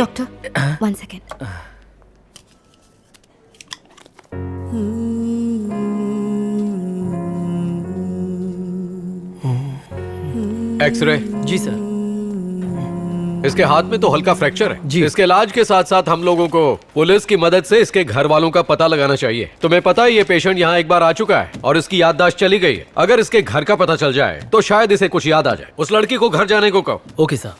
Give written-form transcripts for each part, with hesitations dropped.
Doctor 1 second. X ray. जी sir. इसके हाथ में तो हल्का फ्रैक्चर है जी। इसके इलाज के साथ साथ हम लोगों को पुलिस की मदद से इसके घर वालों का पता लगाना चाहिए। तुम्हें पता है ये पेशेंट यहाँ एक बार आ चुका है और इसकी याददाश्त चली गई है। अगर इसके घर का पता चल जाए तो शायद इसे कुछ याद आ जाए। उस लड़की को घर जाने को कहो। Okay sir.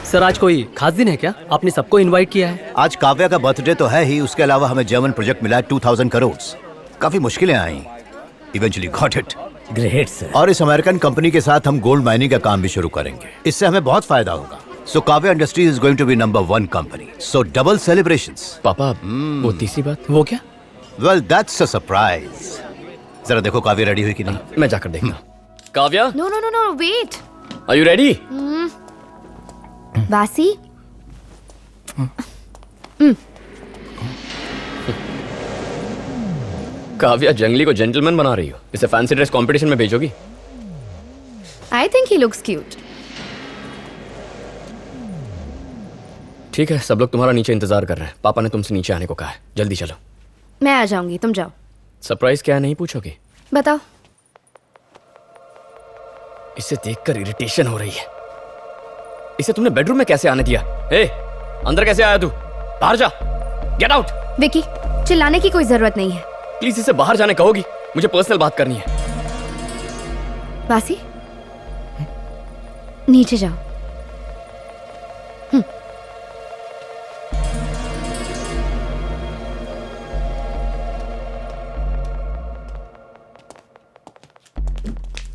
सर आज कोई खास दिन है क्या? आपने सबको इनवाइट किया है? आज काव्या का बर्थडे तो है ही, उसके अलावा हमें जर्मन प्रोजेक्ट मिला है 2000 करोड़। काफी मुश्किलें आई, eventually got it. Great sir. और इस अमेरिकन कंपनी के साथ हम गोल्ड माइनिंग का काम भी शुरू करेंगे, इससे हमें बहुत फायदा होगा। So Kavya Industries is going to be number 1 company, so double celebrations. पापा वो तीसरी बात वो क्या? Well that's a surprise. जरा देखो काव्या रेडी हुई कि नहीं। मैं जाकर देखता। Kavya, no no no no wait. Are you ready? वासी, काव्या जंगली को जेंटलमैन बना रही हो, इसे फैंसी ड्रेस कंपटीशन में भेजोगी? I think he looks cute. ठीक है, सब लोग तुम्हारा नीचे इंतजार कर रहे हैं। पापा ने तुमसे नीचे आने को कहा है, जल्दी चलो। मैं आ जाऊंगी, तुम जाओ। सरप्राइज क्या है नहीं पूछोगे? बताओ। इसे देखकर इरिटेशन हो रही है। इसे तुमने बेडरूम में कैसे आने दिया? ए, अंदर कैसे आया तू? बाहर जा, गेट आउट। विकी, चिल्लाने की कोई जरूरत नहीं है। प्लीज इसे बाहर जाने कहोगी? मुझे पर्सनल बात करनी है। वासी, नीचे जाओ।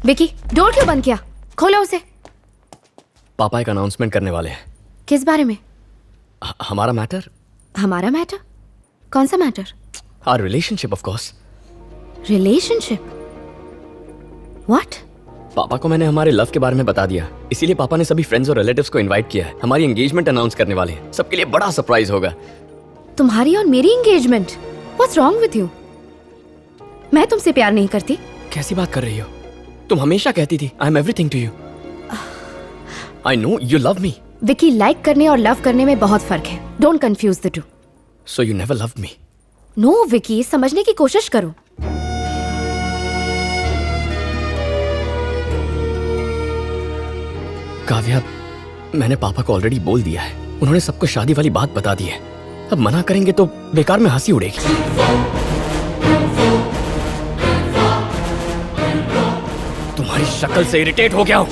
विकी, डोर क्यों बंद किया? खोलो उसे। पापा एक अनाउंसमेंट करने वाले हैं। किस बारे में? हमारा मैटर। हमारा मैटर? कौन सा matter? Our relationship of course. Relationship? What? पापा को मैंने हमारे लव के बारे में बता दिया, इसीलिए पापा ने सभी फ्रेंड्स और रिलेटिव्स को इनवाइट किया है। हमारी एंगेजमेंट अनाउंस करने वाले हैं, सबके लिए बड़ा सरप्राइज होगा। तुम्हारी और मेरी engagement? What's wrong with you? मैं तुमसे प्यार नहीं करती। कैसी बात कर रही हो? तुम हमेशा कहती थी I am everything to you. I know you love me. Vicky, like करने और लव करने में बहुत फर्क है। Don't confuse the two. So you never loved me? No Vicky, समझने की कोशिश करो। काव्या, मैंने पापा को ऑलरेडी बोल दिया है। उन्होंने सबको शादी वाली बात बता दी है। अब मना करेंगे तो बेकार में हंसी उड़ेगी। तुम्हारी शक्ल से इरिटेट हो गया हूं।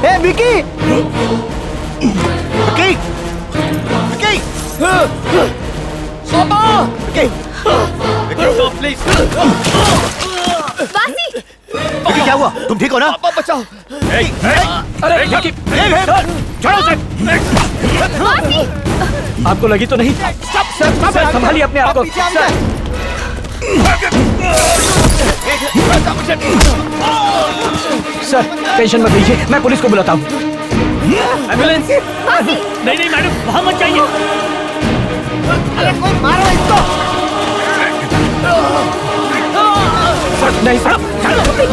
Hey, Vicky! Vicky! Vicky! पापा! Vicky! Vicky, stop, please! वासी! विकी, क्या हुआ? तुम ठीक हो ना? पापा बचाओ! अरे विकी! छोड़ो उसे! वासी! आपको लगी तो नहीं? सर संभालिए अपने आप को। सर टेंशन मत लीजिए, मैं पुलिस को बुलाता हूँ। एम्बुलेंस! नहीं नहीं मैडम, वहां मत जाइए। अरे कोई मारो इसको! सर नहीं सर।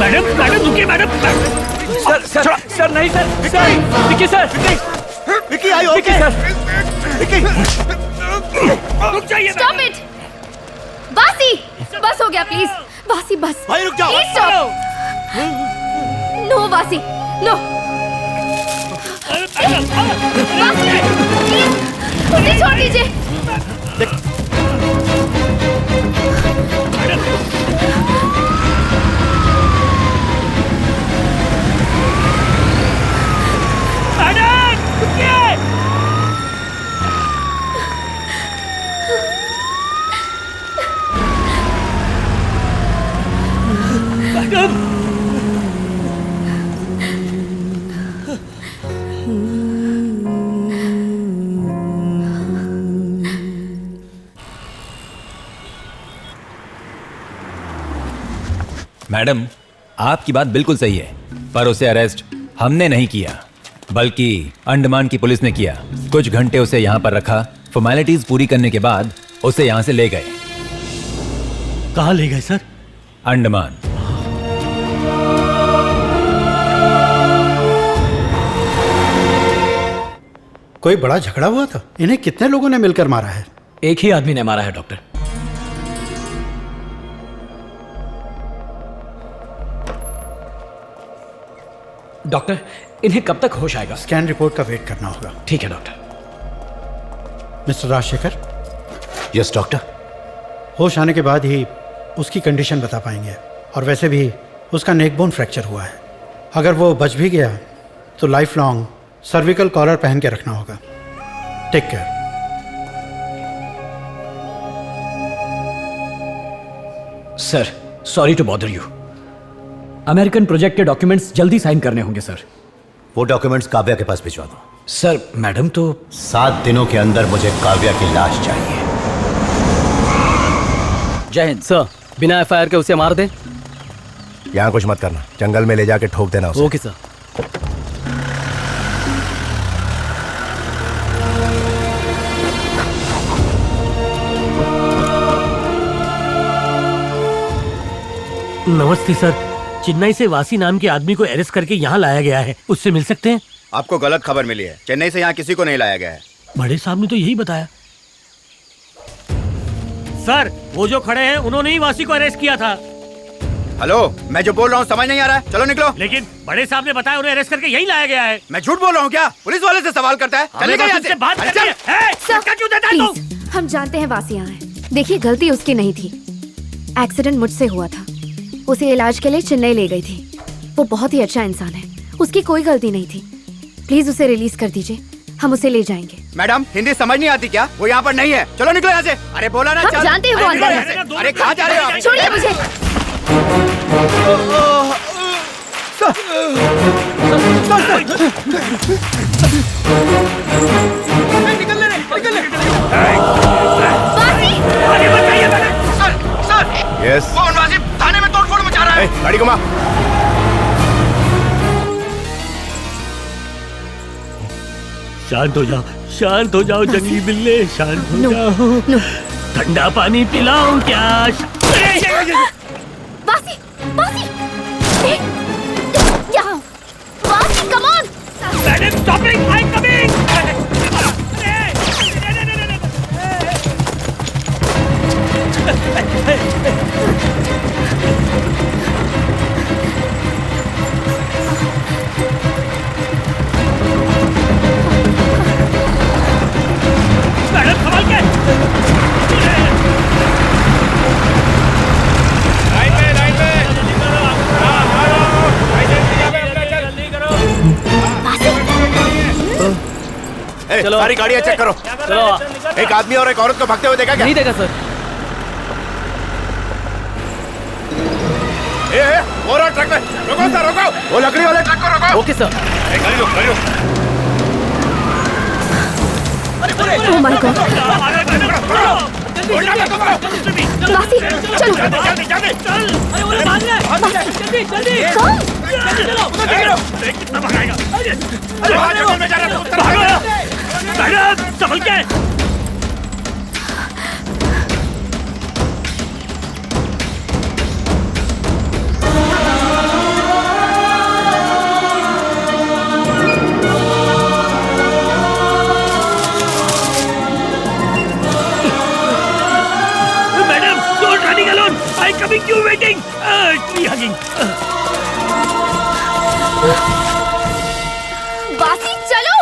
मैडम रुकिए मैडम। सर नहीं सर। विकी सर। विकी आई विकी सर। विकी! रुक जाइए। Stop it! वासी, बस हो गया प्लीज। वासी बस। भाई रुक जाओ। Please stop. नो वासी, नो। वासी, प्लीज मुझे छोड़ दीजिए। मैडम रुकिए। मैडम मैडम, आपकी बात बिल्कुल सही है, पर उसे अरेस्ट हमने नहीं किया, बल्कि अंडमान की पुलिस ने किया। कुछ घंटे उसे यहाँ पर रखा, फॉर्मेलिटीज पूरी करने के बाद उसे यहाँ से ले गए। कहाँ ले गए सर? अंडमान। कोई बड़ा झगड़ा हुआ था? इन्हें कितने लोगों ने मिलकर मारा है? एक ही आदमी ने मारा है डॉक्टर। डॉक्टर, इन्हें कब तक होश आएगा? स्कैन रिपोर्ट का वेट करना होगा। ठीक है doctor. Mister Rajshekhar, yes doctor. होश आने के बाद ही उसकी कंडीशन बता पाएंगे, और वैसे भी उसका नेक बोन फ्रैक्चर हुआ है। अगर वो बच भी गया तो लाइफ लॉन्ग सर्विकल कॉलर पहन के रखना होगा। Take care. Sir, sorry to bother you. American project के डॉक्यूमेंट्स जल्दी साइन करने होंगे सर। वो डॉक्यूमेंट्स काव्या के पास भिजवा दो। सर, मैडम तो 7 दिनों के अंदर मुझे काव्या की लाश चाहिए। जय हिंद सर। बिना एफआईआर के उसे मार दे। यहाँ कुछ मत करना, जंगल में ले जाके ठोक देना उसे। Okay sir. नमस्ते सर, चेन्नई से वासी नाम के आदमी को अरेस्ट करके यहाँ लाया गया है, उससे मिल सकते हैं? आपको गलत खबर मिली है, चेन्नई से यहाँ किसी को नहीं लाया गया है। बड़े साहब ने तो यही बताया। सर, वो जो खड़े हैं उन्होंने ही वासी को अरेस्ट किया था। हेलो, मैं जो बोल रहा हूँ समझ नहीं आ रहा है? चलो निकलो। लेकिन बड़े साहब ने बताया उन्हें अरेस्ट करके यही लाया गया है। मैं झूठ बोल रहा हूँ क्या? पुलिस वाले से सवाल करता है। चलेगा यहाँ से? बात अरे करनी है। ए, धक्का क्यों देता है तू? प्लीज, हम जानते हैं वासी यहाँ है। देखिए, गलती उसकी नहीं थी। एक्सीडेंट मुझसे हुआ था। उसे इलाज के लिए चेन्नई ले गई थी। वो बहुत ही अच्छा इंसान है, उसकी कोई गलती नहीं थी। प्लीज उसे रिलीज कर दीजिए, हम उसे ले जाएंगे। मैडम, हिंदी समझ नहीं आती क्या? वो यहाँ पर नहीं है। चलो निकलो यहाँ से। अरे बोला ना, हम चल। जानते हैं वो अरे अंदर निकलो है। यहाँ से। अरे कहाँ जा रहे हो आप? छोड़िए मुझे। आगे मत जाइए मैडम। यस। वो नवाजिब थाने में तोड़फोड़ मचा रहा है। गाड़ी घुमा। शांत हो जाओ जंगली बिल्ले, शांत हो नो, जाओ। नो। ठंडा पानी पिलाऊं क्या? वासी, वासी, यहाँ। वासी, come on। Madam, stopping, I coming. Madam, संभाल के। चलो, सारी गाड़ियाँ चेक करो। चलो। एक आदमी और एक औरत को भागते हुए देखा क्या? नहीं देखा सर। वो रहा ट्रक में। रोको सर, रोको। वो लकड़ी वाले ट्रक को रोको। Okay sir. गाड़ी लो, गाड़ी लो। Oh my God। वासी, चलो। कितना भगाएगा? मैडम, संभल के। Madam, don't running alone. I'm coming. You waiting? Tree hugging. वासी, चलो।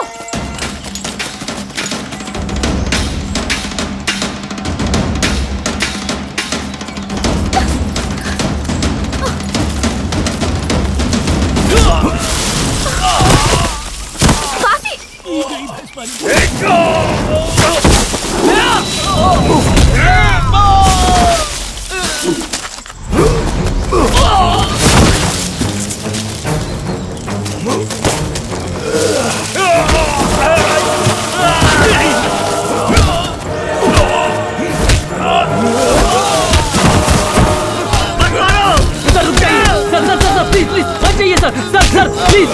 Sir please.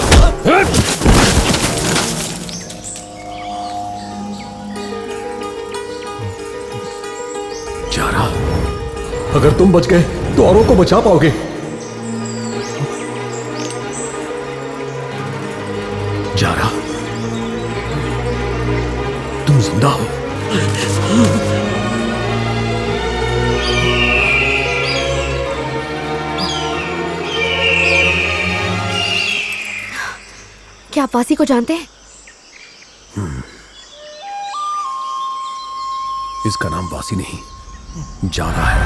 जारा, अगर तुम बच गए तो औरों को बचा पाओगे। जारा, तुम जिंदा हो। क्या आप वासी को जानते हैं? इसका नाम वासी नहीं, जारा है।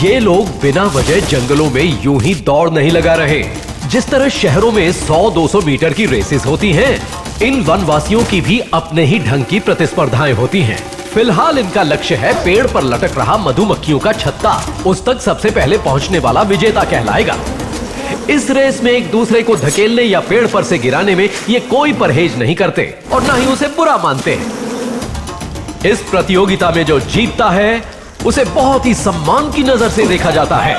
ये लोग बिना वजह जंगलों में यूं ही दौड़ नहीं लगा रहे। जिस तरह शहरों में 100-200 मीटर की रेसेस होती हैं, इन वनवासियों की भी अपने ही ढंग की प्रतिस्पर्धाएं होती हैं। फिलहाल इनका लक्ष्य है पेड़ पर लटक रहा मधुमक्खियों का छत्ता। उस तक सबसे पहले पहुंचने वाला विजेता कहलाएगा। इस रेस में एक दूसरे को धकेलने या पेड़ पर से गिराने में ये कोई परहेज नहीं करते और ना ही उसे बुरा मानते। इस प्रतियोगिता में जो जीतता है उसे बहुत ही सम्मान की नजर से देखा जाता है।